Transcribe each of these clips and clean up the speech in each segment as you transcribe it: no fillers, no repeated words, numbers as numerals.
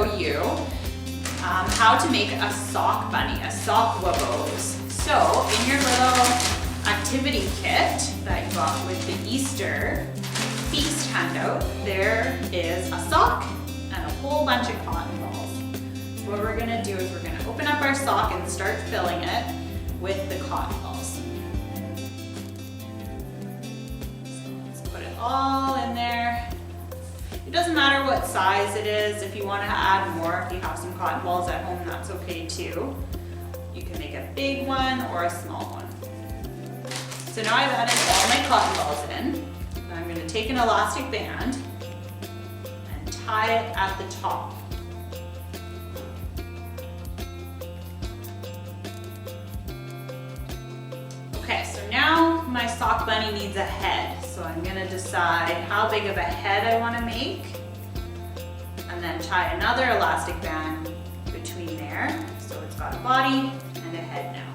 show you how to make a sock bunny, a sock wabos. So in your little activity kit that you got with the Easter feast handout, there is a sock and a whole bunch of cotton balls. So what we're gonna do is we're gonna open up our sock and start filling it with the cotton balls. So let's put it all in there. It doesn't matter what size it is. If you want to add more, if you have some cotton balls at home, that's okay too. You can make a big one or a small one. So now I've added all my cotton balls in. I'm going to take an elastic band and tie it at the top. Okay, so now my sock bunny needs a head. So I'm going to decide how big of a head I want to make, and then tie another elastic band between there. So it's got a body and a head now.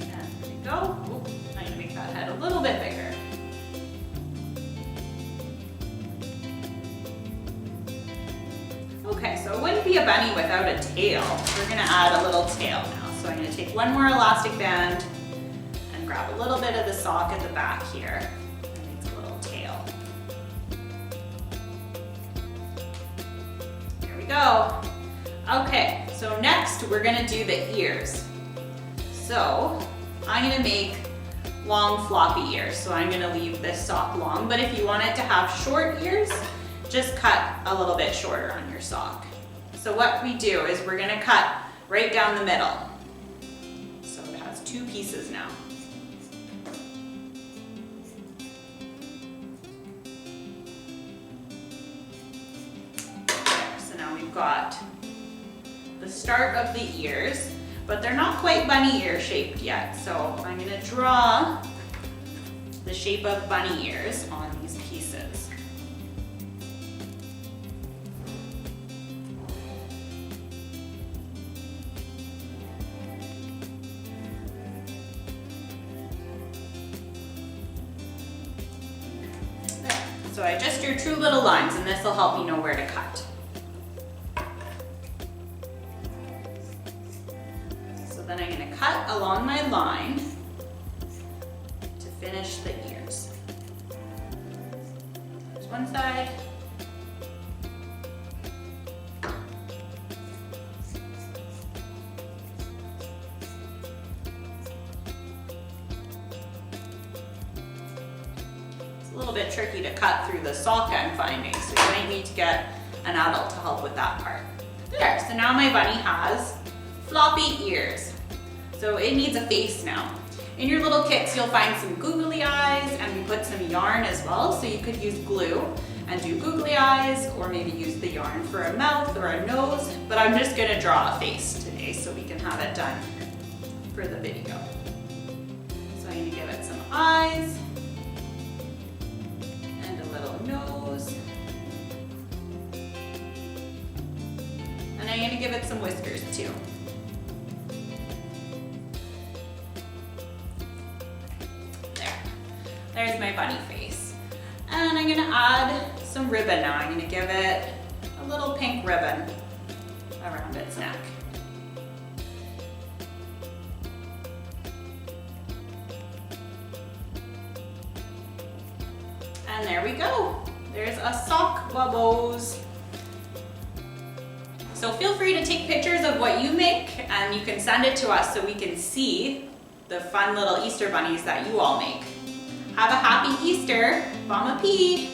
And there we go. Ooh, I'm going to make that head a little bit bigger. Okay, so it wouldn't be a bunny without a tail. We're gonna add a little tail now. So I'm gonna take one more elastic band and grab a little bit of the sock at the back here. And make a little tail. There we go. Okay, so next we're gonna do the ears. So I'm gonna make long floppy ears. So I'm gonna leave this sock long, but if you want it to have short ears, just cut a little bit shorter on your sock. So what we do is we're gonna cut right down the middle. So it has two pieces now. There, so now we've got the start of the ears, but they're not quite bunny ear shaped yet. So I'm gonna draw the shape of bunny ears on these pieces. So I just drew two little lines, and this will help me know where to cut. So then I'm going to cut along my line to finish the ears. There's one side. A little bit tricky to cut through the sock I'm finding, so you might need to get an adult to help with that part. There, so now my bunny has floppy ears. So it needs a face now. In your little kits you'll find some googly eyes, and we put some yarn as well, so you could use glue and do googly eyes, or maybe use the yarn for a mouth or a nose, but I'm just gonna draw a face today so we can have it done for the video. So I'm gonna give it some eyes, nose, and I'm going to give it some whiskers too. There's my bunny face. And I'm going to add some ribbon now. I'm going to give it a little pink ribbon around its neck. And there we go. There's a sock wabos. So feel free to take pictures of what you make, and you can send it to us so we can see the fun little Easter bunnies that you all make. Have a happy Easter. Mama P.